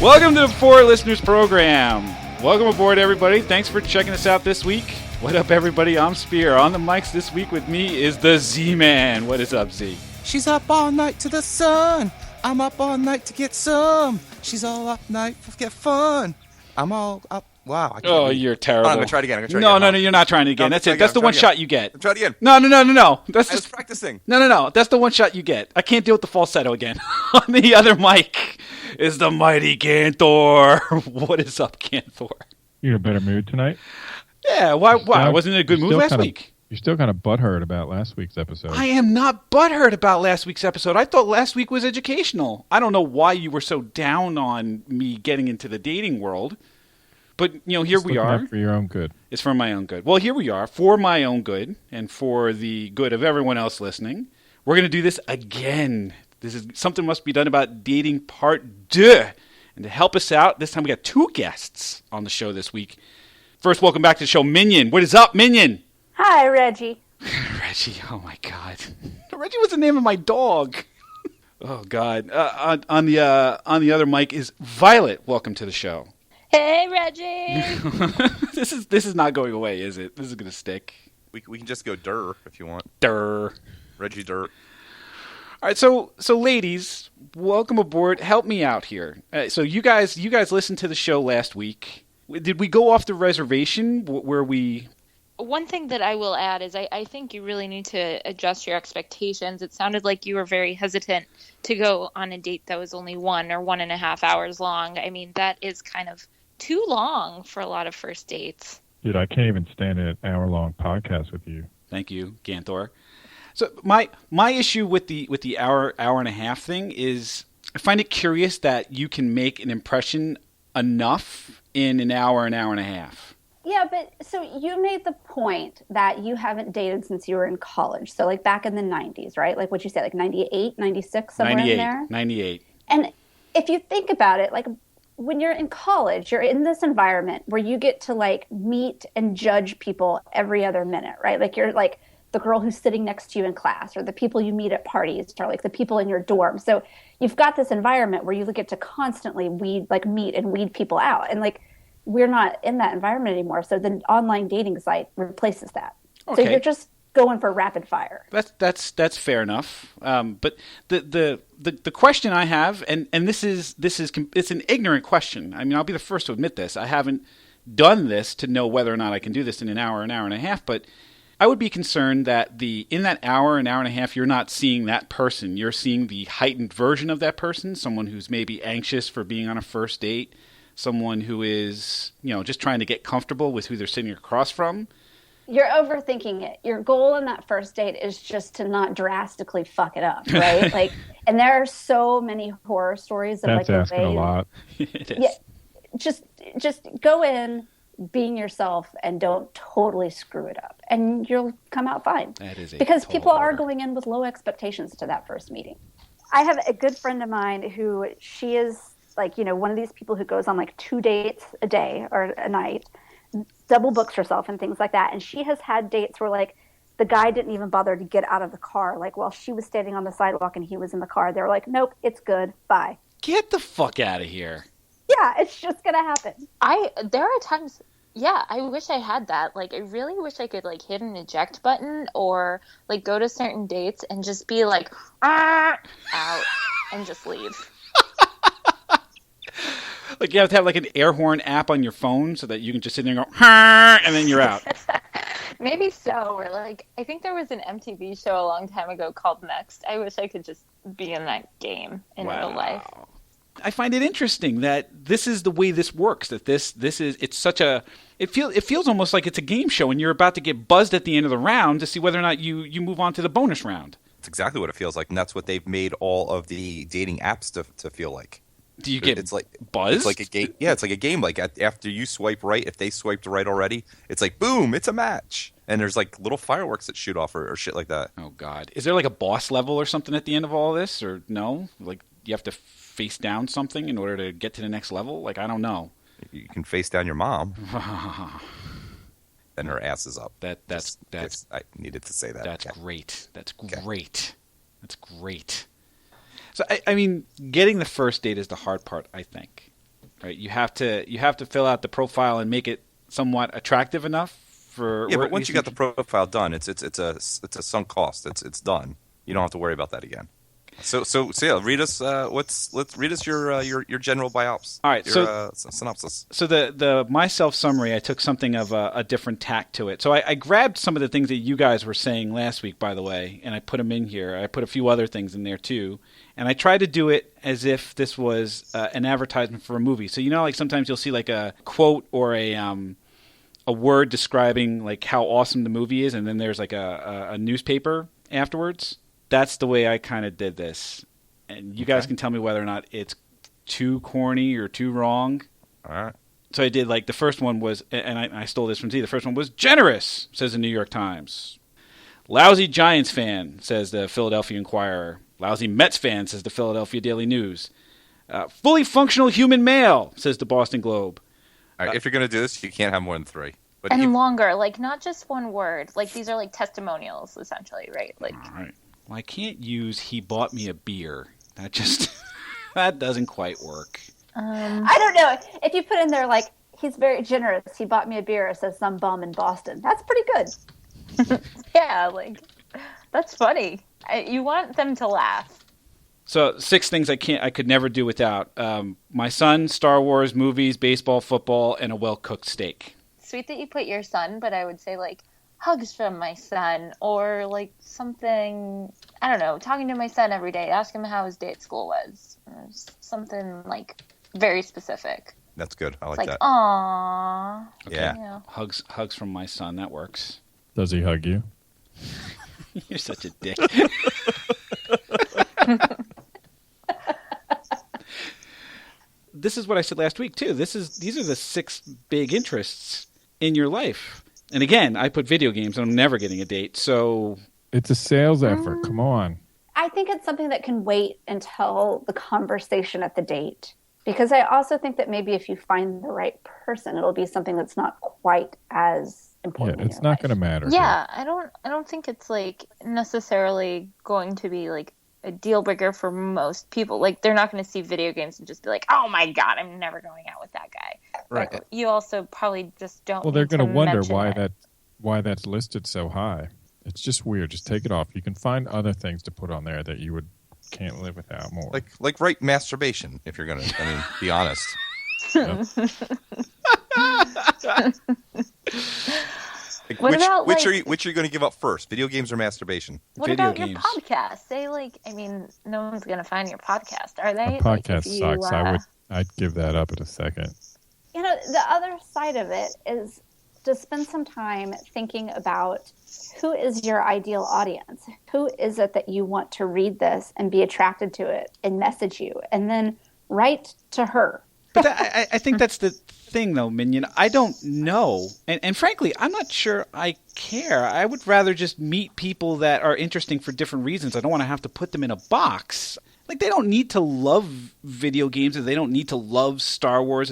Welcome to the For Listeners program. Welcome aboard, everybody. Thanks for checking us out this week. What up, everybody? I'm Spear. On the mics this week with me is the Z-Man. What is up, Z? She's up all night to the sun. I'm up all night to get some. She's all up night to get fun. I'm all up. Wow. I can't You're terrible. I'm going to try it again. No, you're not trying it again. That's it. That's the one shot you get. Try it again. No. That's I was practicing. No. That's the one shot you get. I can't deal with the falsetto again. On the other mic is the mighty Ganthor. What is up, Ganthor? You're in a better mood tonight? Yeah, why? I wasn't in a good mood last week. You're still kind of butthurt about last week's episode. I am not butthurt about last week's episode. I thought last week was educational. I don't know why you were so down on me getting into the dating world. But, here we are. For your own good. It's for my own good. Well, here we are, for my own good, and for the good of everyone else listening. We're going to do this again. This is Something Must Be Done About Dating Part 2. And to help us out, this time we got two guests on the show this week. First, welcome back to the show, Minion. What is up, Minion? Hi, Reggie. Reggie, oh my God. Reggie was the name of my dog. Oh, God. On the other mic is Violet. Welcome to the show. Hey, Reggie. This is not going away, is it? This is going to stick. We can just go Deux if you want. Deux. Reggie Deux. All right, so ladies, welcome aboard. Help me out here. So you guys listened to the show last week. Did we go off the reservation where we... One thing that I will add is I think you really need to adjust your expectations. It sounded like you were very hesitant to go on a date that was only 1 or 1.5 hours long. I mean, that is kind of too long for a lot of first dates. Dude, I can't even stand an hour-long podcast with you. Thank you, Ganthor. So my issue with the hour and a half thing is I find it curious that you can make an impression enough in an hour and a half. Yeah, but so you made the point that you haven't dated since you were in college. So like back in the 90s, right? Like what you said, like 98, 96, somewhere 98, in there? 98. And if you think about it, like when you're in college, you're in this environment where you get to like meet and judge people every other minute, right? Like you're like the girl who's sitting next to you in class, or the people you meet at parties, or like the people in your dorm. So you've got this environment where you get to constantly meet and weed people out. And like, we're not in that environment anymore. So the online dating site replaces that. Okay. So you're just going for rapid fire. That's fair enough. But the question I have, and it's an ignorant question. I mean, I'll be the first to admit this. I haven't done this to know whether or not I can do this in an hour and a half, but I would be concerned that in that hour and a half, you're not seeing that person. You're seeing the heightened version of that person, someone who's maybe anxious for being on a first date, someone who is, just trying to get comfortable with who they're sitting across from. You're overthinking it. Your goal in that first date is just to not drastically fuck it up, right? Like, and there are so many horror stories of That's like asking a lot. It is. Yeah, just go in being yourself and don't totally screw it up, and you'll come out fine. That is because people are going in with low expectations to that first meeting. I have a good friend of mine who she is like, one of these people who goes on like 2 dates a day or a night, double books herself and things like that. And she has had dates where like the guy didn't even bother to get out of the car. Like while she was standing on the sidewalk and he was in the car, they were like, nope, it's good. Bye. Get the fuck out of here. Yeah, it's just going to happen. There are times, yeah, I wish I had that. Like, I really wish I could, like, hit an eject button or, like, go to certain dates and just be like, out, and just leave. Like, you have to have, like, an air horn app on your phone so that you can just sit there and go, and then you're out. Maybe so. Or, like, I think there was an MTV show a long time ago called Next. I wish I could just be in that game in real life. I find it interesting that this is the way this works. That it feels almost like it's a game show, and you're about to get buzzed at the end of the round to see whether or not you move on to the bonus round. That's exactly what it feels like, and that's what they've made all of the dating apps to feel like. Do you get it's like buzzed? It's like a game. Yeah, it's like a game. Like after you swipe right, if they swiped right already, it's like boom, it's a match, and there's like little fireworks that shoot off or shit like that. Oh God, is there like a boss level or something at the end of all this, or no? Like you have to face down something in order to get to the next level? Like, I don't know. You can face down your mom. Then her ass is up. That's I needed to say that. That's okay. great. That's Okay. great. That's great. So, I mean, getting the first date is the hard part, I think. right? You have to fill out the profile and make it somewhat attractive enough for. Yeah, but once you got the profile done, it's a sunk cost. It's done. You don't have to worry about that again. So yeah, read us read us your general biops. All right, synopsis. So the myself summary, I took something of a different tack to it. So I grabbed some of the things that you guys were saying last week, by the way, and I put them in here. I put a few other things in there too, and I tried to do it as if this was an advertisement for a movie. So like sometimes you'll see like a quote or a word describing like how awesome the movie is, and then there's like a newspaper afterwards. That's the way I kind of did this. And you guys can tell me whether or not it's too corny or too wrong. All right. So I did like the first one was, and I stole this from Z. The first one was generous, says the New York Times. Lousy Giants fan, says the Philadelphia Inquirer. Lousy Mets fan, says the Philadelphia Daily News. Fully functional human male, says the Boston Globe. All right. If you're going to do this, you can't have more than 3. But And longer, like not just one word. Like these are like testimonials, essentially, right? Like. All right. Well, I can't use "he bought me a beer." That just that doesn't quite work. I don't know. If you put in there like he's very generous, he bought me a beer, says some bum in Boston. That's pretty good. Yeah, like that's funny. You want them to laugh. So 6 things I could never do without. My son, Star Wars, movies, baseball, football, and a well-cooked steak. Sweet that you put your son, but I would say like hugs from my son or like something, I don't know, talking to my son every day, ask him how his day at school was. Something like very specific. That's good. I like It's that. Aww. Okay. Yeah. You know. Hugs from my son. That works. Does he hug you? You're such a dick. This is what I said last week too. These are the 6 big interests in your life. And again, I put video games, and I'm never getting a date. So It's a sales effort. Come on. I think it's something that can wait until the conversation at the date. Because I also think that maybe if you find the right person, it'll be something that's not quite as Yeah, important. it's not going to matter. Yeah, I don't think it's like necessarily going to be like a deal breaker for most people. Like they're not going to see video games and just be like, "Oh my god, I'm never going out with that guy." Right. But you also probably just don't. Well, they're going to wonder mention why it. that's listed so high. It's just weird. Just take it off. You can find other things to put on there that you can't live without more. Like write masturbation if you're going to. I mean, be honest. Yep. Like, What about, which like- are you going to give up first? Video games or masturbation? What Video about games. your podcast? Say like, I mean, no one's going to find your podcast, are they? A podcast Like, if you, sucks. I'd give that up in a second. You know, the other side of it is to spend some time thinking about who is your ideal audience? Who is it that you want to read this and be attracted to it and message you? And then write to her. But I think that's the thing, though, Minion. I don't know. And frankly, I'm not sure I care. I would rather just meet people that are interesting for different reasons. I don't want to have to put them in a box. Like, they don't need to love video games, or they don't need to love Star Wars.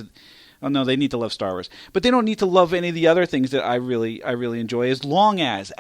Oh, no, they need to love Star Wars. But they don't need to love any of the other things that I really enjoy, as long as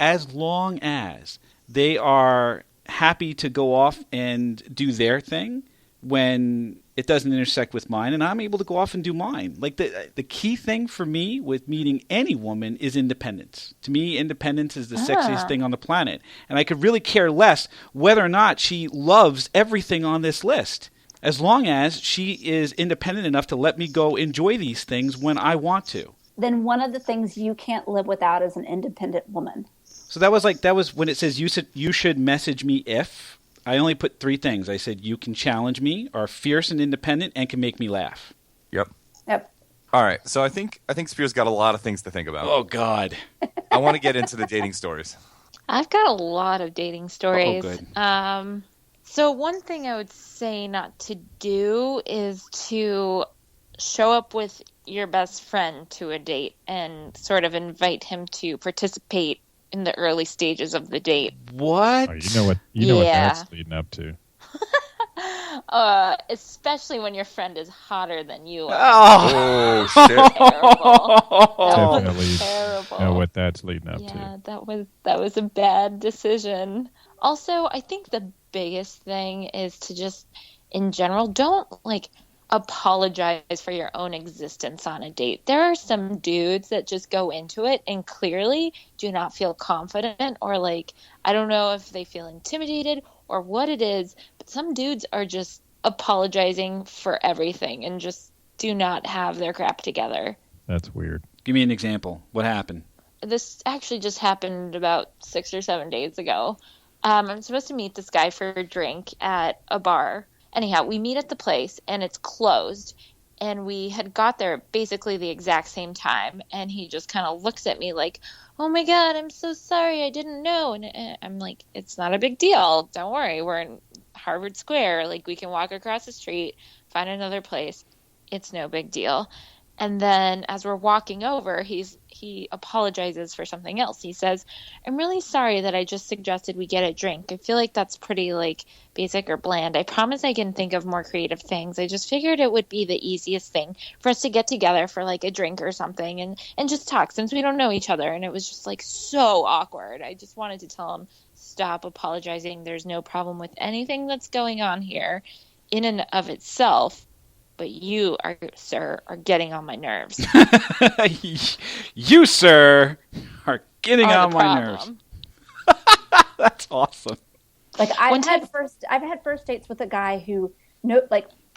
they are happy to go off and do their thing when it doesn't intersect with mine, and I'm able to go off and do mine. Like the key thing for me with meeting any woman is independence. To me, independence is the sexiest thing on the planet. And I could really care less whether or not she loves everything on this list, as long as she is independent enough to let me go enjoy these things when I want to. Then one of the things you can't live without is an independent woman. So that was when it says you should message me if. I only put 3 things. I said you can challenge me, are fierce and independent, and can make me laugh. Yep. Yep. All right. So I think Spear's got a lot of things to think about. Oh, God. I want to get into the dating stories. I've got a lot of dating stories. Oh, good. So one thing I would say not to do is to show up with your best friend to a date and sort of invite him to participate in the early stages of the date. What? Oh, you know what Yeah. that's leading up to. Especially when your friend is hotter than you are. Oh, Oh, shit. Terrible. That was Definitely terrible. know what that's leading up to. Yeah, that was a bad decision. Also, I think the biggest thing is to just, in general, don't like apologize for your own existence on a date. There are some dudes that just go into it and clearly do not feel confident, or like, I don't know if they feel intimidated or what it is, but some dudes are just apologizing for everything and just do not have their crap together. That's weird. Give me an example. What happened? This actually just happened about 6 or 7 days ago. I'm supposed to meet this guy for a drink at a bar. Anyhow, we meet at the place, and it's closed. And we had got there basically the exact same time. And he just kind of looks at me like, oh, my God, I'm so sorry. I didn't know. And I'm like, it's not a big deal. Don't worry. We're in Harvard Square. Like, we can walk across the street, find another place. It's no big deal. And then as we're walking over, he apologizes for something else. He says, I'm really sorry that I just suggested we get a drink. I feel like that's pretty like basic or bland. I promise I can think of more creative things. I just figured it would be the easiest thing for us to get together for like a drink or something and just talk since we don't know each other. And it was just like so awkward. I just wanted to tell him, stop apologizing. There's no problem with anything that's going on here in and of itself. But you, sir, are getting on my nerves. You, sir, are getting on my nerves. That's awesome. Like I've had first dates with a guy who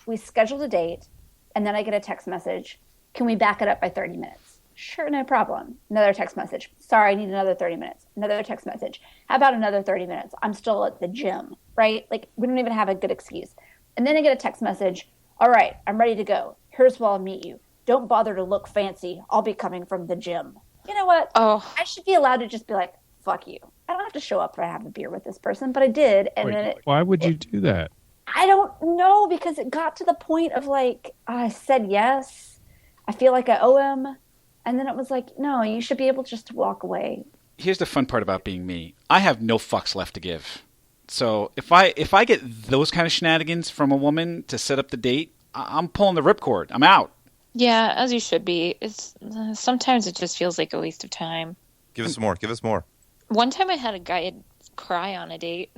we scheduled a date, and then I get a text message. Can we back it up by 30 minutes? Sure, no problem. Another text message. Sorry, I need another 30 minutes. Another text message. How about another 30 minutes? I'm still at the gym, right? Like we don't even have a good excuse. And then I get a text message. All right, I'm ready to go. Here's where I'll meet you. Don't bother to look fancy. I'll be coming from the gym. You know what? Oh, I should be allowed to just be like, fuck you. I don't have to show up to have a beer with this person, but I did. And Why would you do that? I don't know, because it got to the point of like, I said yes. I feel like I owe him. And then it was like, no, you should be able just to walk away. Here's the fun part about being me. I have no fucks left to give. So if I get those kind of shenanigans from a woman to set up the date, I'm pulling the ripcord. I'm out. yeah, as you should be. It's sometimes it just feels like a waste of time. Give us more. Give us more. One time I had a guy cry on a date.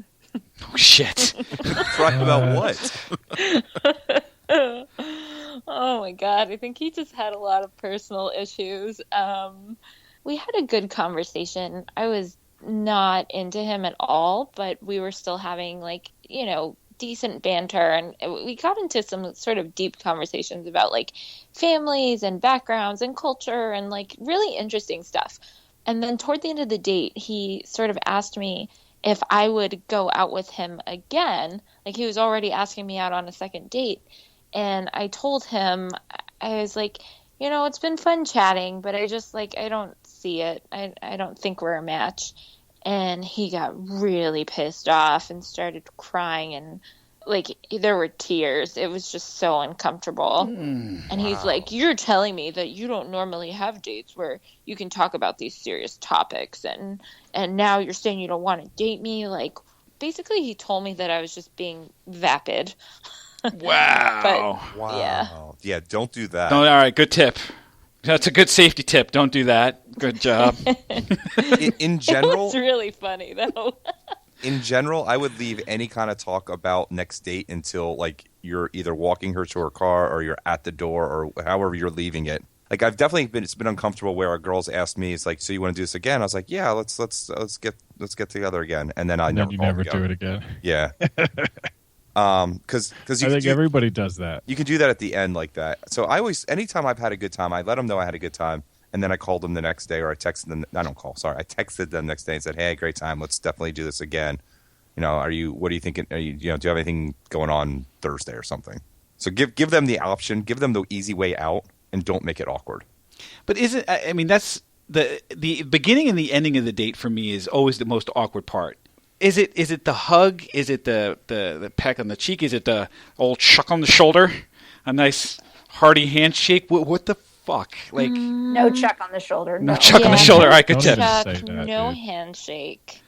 Oh shit! Cry about what? Oh my God, I think he just had a lot of personal issues. We had a good conversation. I was not into him at all, but we were still having like, decent banter, and we got into some sort of deep conversations about like families and backgrounds and culture and like really interesting stuff. And then toward the end of the date, he sort of asked me if I would go out with him again. Like he was already asking me out on a second date. And I told him, I was like, it's been fun chatting, but I just like, I don't see it. I don't think we're a match. And he got really pissed off and started crying, and like there were tears. It was just so uncomfortable. And he's like, you're telling me that you don't normally have dates where you can talk about these serious topics, and now you're saying you don't want to date me? Like basically he told me that I was just being vapid. Wow. Wow. Yeah, don't do that. All right, good tip. That's a good safety tip. Don't do that. Good job. In general, it's really funny though. In general, I would leave any kind of talk about next date until like you're either walking her to her car or you're at the door or however you're leaving it. Like I've definitely it's been uncomfortable where a girl's asked me, it's like, so you want to do this again? I was like, yeah, let's get together again. And then you never do it again. Yeah. Because I think everybody does that. You can do that at the end like that. So anytime I've had a good time, I let them know I had a good time, and then I called them the next day, or I texted them. I texted them the next day and said, "Hey, great time. Let's definitely do this again. What are you thinking? Do you have anything going on Thursday or something?" So give them the option, give them the easy way out, and don't make it awkward. But that's the beginning and the ending of the date for me is always the most awkward part. Is it the hug? Is it the peck on the cheek? Is it the old chuck on the shoulder? A nice hearty handshake? What the fuck? Like no chuck on the shoulder. No chuck on the shoulder. I could tip. No handshake.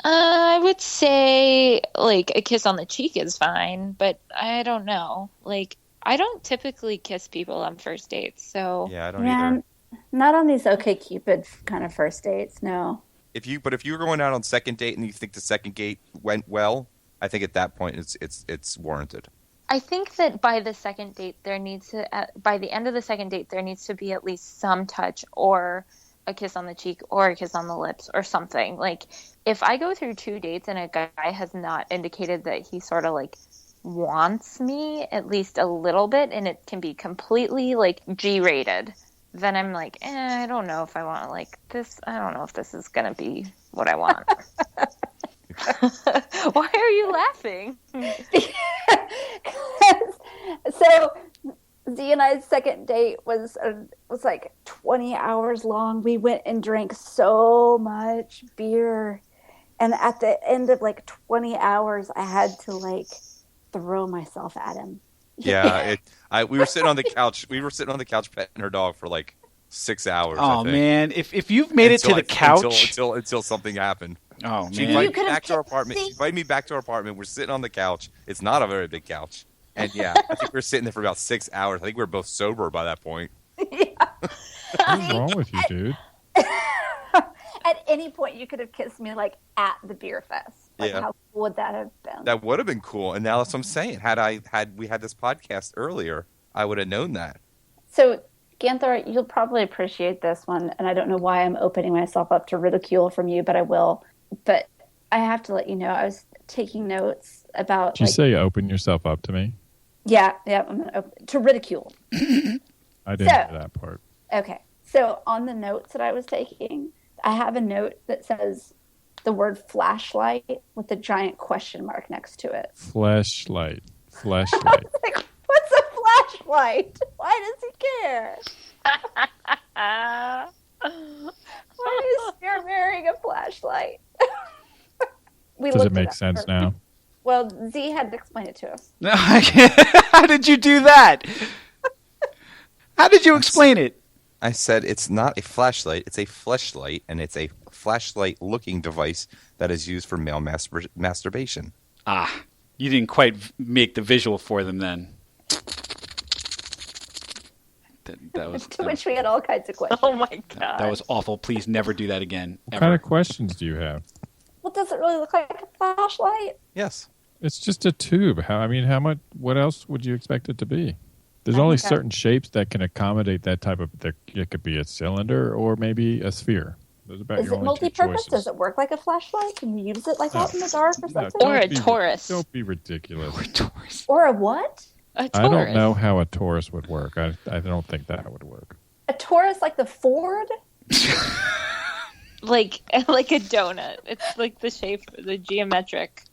I would say like a kiss on the cheek is fine, but I don't know. Like I don't typically kiss people on first dates, so yeah, I don't either. Not on these OkCupid kind of first dates. No. If you're going out on second date and you think the second date went well, I think at that point it's warranted. I think that by the second date, by the end of the second date, there needs to be at least some touch or a kiss on the cheek or a kiss on the lips or something. Like, if I go through 2 dates and a guy has not indicated that he sort of like wants me at least a little bit, and it can be completely like G-rated, then I'm like, I don't know if I want like this. I don't know if this is gonna be what I want. Why are you laughing? So Z and I's second date was like 20 hours long. We went and drank so much beer, and at the end of like 20 hours, I had to like throw myself at him. Yeah, we were sitting on the couch. We were sitting on the couch petting her dog for like 6 hours. Oh man, if you've made it to the couch until something happened. Oh man, She invited me back to her apartment. She invited me back to her apartment. We're sitting on the couch. It's not a very big couch, and yeah, I think we were sitting there for about 6 hours. I think we were both sober by that point. What's wrong with you, dude? At any point, you could have kissed me like at the beer fest. Like, Yeah. how cool would that have been? That would have been cool. And now that's what I'm saying. Had we had this podcast earlier, I would have known that. So, Ganthor, you'll probably appreciate this one, and I don't know why I'm opening myself up to ridicule from you, but I will. But I have to let you know, I was taking notes about. Did you say open yourself up to me? Yeah, I'm gonna to ridicule. I didn't hear that part. Okay, so on the notes that I was taking, I have a note that says the word flashlight with a giant question mark next to it. Fleshlight. I was like, what's a flashlight? Why does he care? Why is you're wearing a flashlight? Does it make sense now? Well, Z had to explain it to us. How did you do that? How did you explain it? I said it's not a flashlight, it's a fleshlight, and it's a flashlight-looking device that is used for male masturbation. Ah, you didn't quite make the visual for them then. That was To which we had all kinds of questions. Oh my god. that was awful. Please never do that again. What Ever. kind of questions do you have? Well, does it really look like a flashlight? Yes. It's just a tube. How much? What else would you expect it to be? There's only Okay. certain shapes that can accommodate that type of. It could be a cylinder or maybe a sphere. Those are about Is your it only two multi-purpose? choices. Does it work like a flashlight? Can you use it like that in the dark or No, something? don't Or a be- Taurus. Don't be ridiculous. Taurus. Or a what? A I Taurus. don't know how a Taurus would work. I don't think that would work. A Taurus like the Ford? Like a donut. It's like the geometric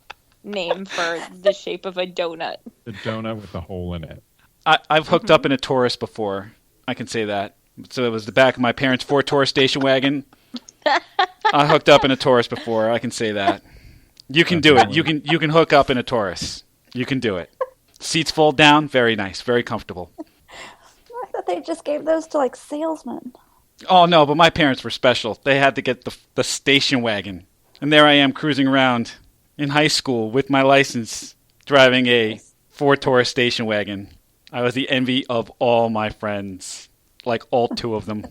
name for the shape of a donut. The donut with the hole in it. I've hooked up in a Taurus before. I can say that. So it was the back of my parents' Ford Taurus station wagon. I hooked up in a Taurus before. I can say that. You can do it. You can hook up in a Taurus. You can do it. Seats fold down. Very nice. Very comfortable. I thought they just gave those to like salesmen. Oh no, but my parents were special. They had to get the station wagon, and there I am cruising around in high school with my license, driving a Ford Taurus station wagon. I was the envy of all my friends, like all 2 of them.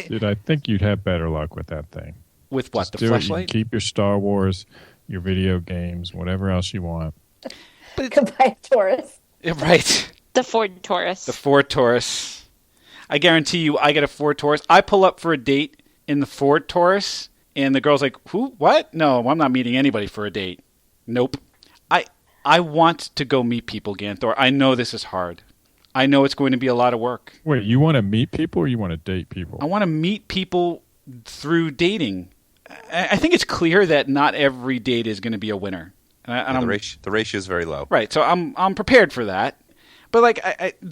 Dude, I think you'd have better luck with that thing. With what, Just the do it. You can flashlight? keep your Star Wars, your video games, whatever else you want. Could buy a Taurus. Yeah, right. The Ford Taurus. The Ford Taurus. I guarantee you, I get a Ford Taurus. I pull up for a date in the Ford Taurus, and the girl's like, "Who? What? No, I'm not meeting anybody for a date. Nope." I want to go meet people, Ganthor. I know this is hard. I know it's going to be a lot of work. Wait, you want to meet people or you want to date people? I want to meet people through dating. I think it's clear that not every date is going to be a winner. And The ratio is very low. Right, so I'm prepared for that. But like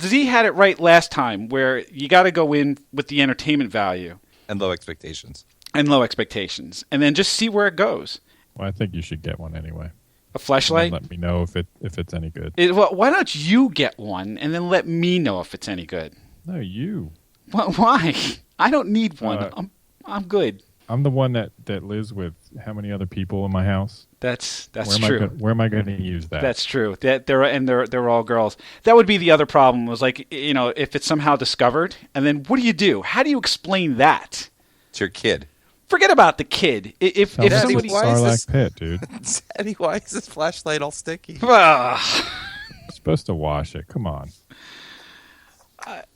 Z had it right last time, where you got to go in with the entertainment value And low expectations. and low expectations, and then just see where it goes. Well, I think you should get one anyway. A fleshlight. Let me know if it's any good. Well, why don't you get one and then let me know if it's any good? No, you. Why? I don't need one. I'm good. I'm the one that lives with how many other people in my house? That's Where true. Where am I going to use that? That's true. They're all girls. That would be the other problem. Was like, if it's somehow discovered, and then what do? How do you explain that? It's your kid. Forget about the kid. If Tell me somebody, it's why is Sarlacc this- Pit, dude. Eddie, why is this flashlight all sticky? Ugh. supposed to wash it. Come on.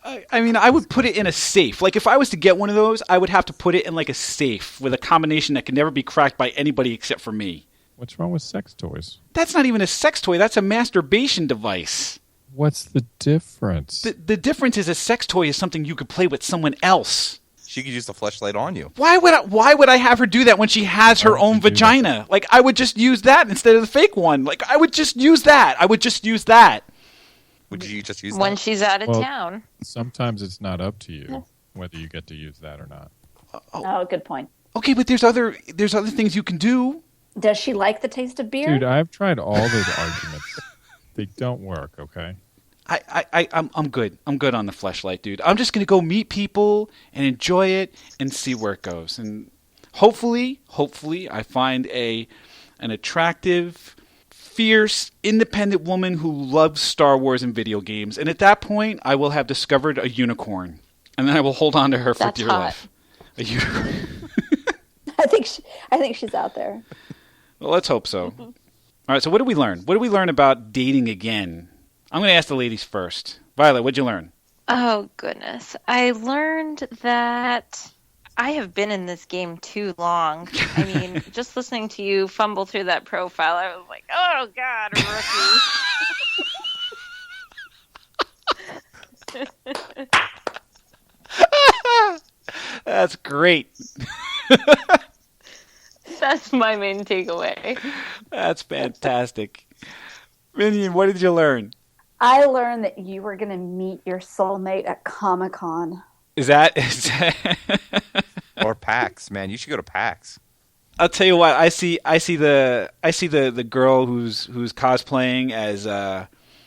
I mean, I would put it in a safe. Like, if I was to get one of those, I would have to put it in, like, a safe with a combination that can never be cracked by anybody except for me. What's wrong with sex toys? That's not even a sex toy. That's a masturbation device. What's the difference? The difference is a sex toy is something you could play with someone else. She could use the Fleshlight on you. Why would I have her do that when she has her own vagina? Like, I would just use that instead of the fake one. Like, I would just use that. Would you just use that? When she's out of town. Sometimes it's not up to you whether you get to use that or not. Oh, good point. Okay, but there's other things you can do. Does she like the taste of beer? Dude, I've tried all those arguments. They don't work, okay? I'm good. I'm good on the Fleshlight, dude. I'm just gonna go meet people and enjoy it and see where it goes. And hopefully I find an attractive, fierce, independent woman who loves Star Wars and video games. And at that point, I will have discovered a unicorn, and then I will hold on to her for dear life. A unicorn. I think she's out there. Well, let's hope so. All right, so what did we learn? What did we learn about dating again? I'm going to ask the ladies first. Violet, what'd you learn? Oh, goodness. I learned that I have been in this game too long. I mean, just listening to you fumble through that profile, I was like, oh, God, rookie. That's great. That's my main takeaway. That's fantastic. Minion, what did you learn? I learned that you were going to meet your soulmate at Comic-Con. Is that Or PAX, man? You should go to PAX. I'll tell you what. I see the girl who's cosplaying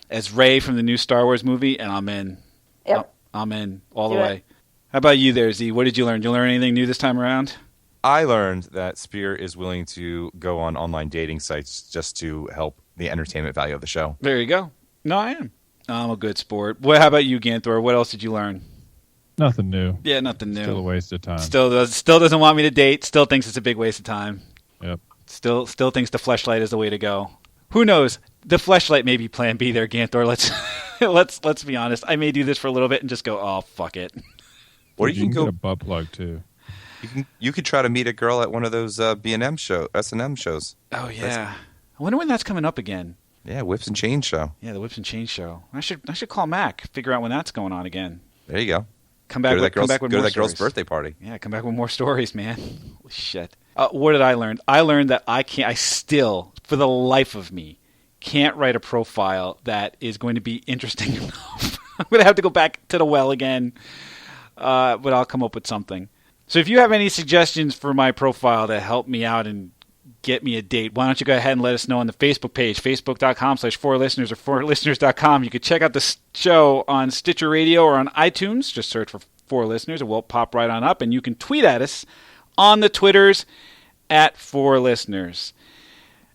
as Rey from the new Star Wars movie, and I'm in. Yep. I'm in all the way. How about you there, Z? What did you learn? Did you learn anything new this time around? I learned that Spear is willing to go on online dating sites just to help the entertainment value of the show. There you go. No, I am. I'm a good sport. How about you, Ganthor? What else did you learn? Nothing new. Yeah, nothing new. Still a waste of time. Still doesn't want me to date. Still thinks it's a big waste of time. Yep. Still thinks the Fleshlight is the way to go. Who knows? The Fleshlight may be plan B there, Ganthor. Let's be honest. I may do this for a little bit and just go, oh, fuck it. Or you can get a butt plug too. You could try to meet a girl at one of those B&M S&M shows. Oh yeah, I wonder when that's coming up again. Yeah, Whips and Chain show. Yeah, the Whips and Chain show. I should call Mac, figure out when that's going on again. There you go. Come back with go to more that girl's stories. birthday party. Yeah, come back with more stories, man. Holy shit. What did I learn? I learned that I still, for the life of me, can't write a profile that is going to be interesting enough. I'm going to have to go back to the well again, but I'll come up with something. So if you have any suggestions for my profile to help me out and get me a date, why don't you go ahead and let us know on the Facebook page, facebook.com/4listeners or 4listeners.com. You could check out the show on Stitcher Radio or on iTunes. Just search for 4Listeners. It will pop right on up. And you can tweet at us on the Twitters at 4Listeners.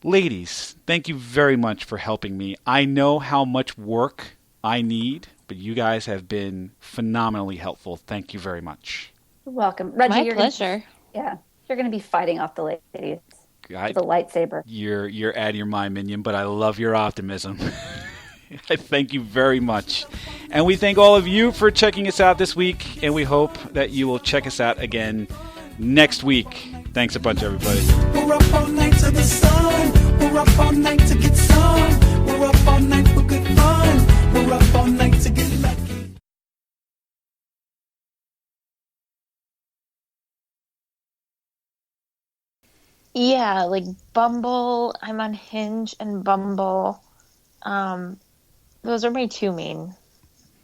Ladies, thank you very much for helping me. I know how much work I need, but you guys have been phenomenally helpful. Thank you very much. You're welcome. Reggie, My pleasure. You're going to be fighting off the ladies with a lightsaber. You're out of your mind, Minion, but I love your optimism. I thank you very much. And we thank all of you for checking us out this week, and we hope that you will check us out again next week. Thanks a bunch, everybody. We're up all night to the sun. We're up all night to get some. We're up all night for good fun. We're up all night to get lucky. Yeah, like Bumble. I'm on Hinge and Bumble. Those are my two main.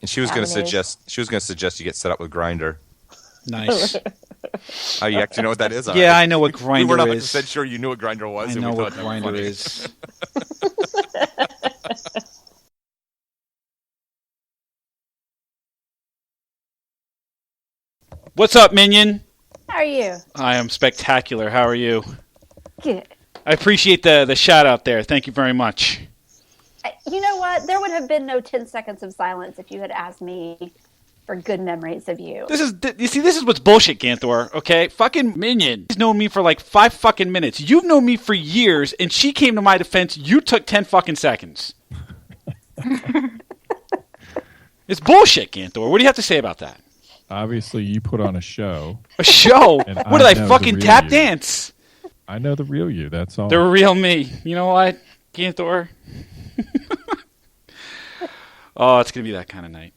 And she was going to avenues. suggest you get set up with Grindr. Nice. Oh, you actually know what that is? All Yeah, right. I know what Grindr We were not is. 100% sure you knew what Grindr was. I and know we what thought that was Grindr funny. is. What's up, Minion? How are you? I am spectacular. How are you? Good. I appreciate the shout out there. Thank you very much. You know what? There would have been no 10 seconds of silence if you had asked me for good memories of you. This is what's bullshit, Ganthor, okay? Fucking Minion. She's known me for like 5 fucking minutes. You've known me for years, and she came to my defense. You took 10 fucking seconds. It's bullshit, Ganthor. What do you have to say about that? Obviously, you put on a show. A show? And What did I know the fucking real tap you. dance? I know the real you. That's all. The real me. You know what, Ganthor? Oh, it's gonna be that kind of night.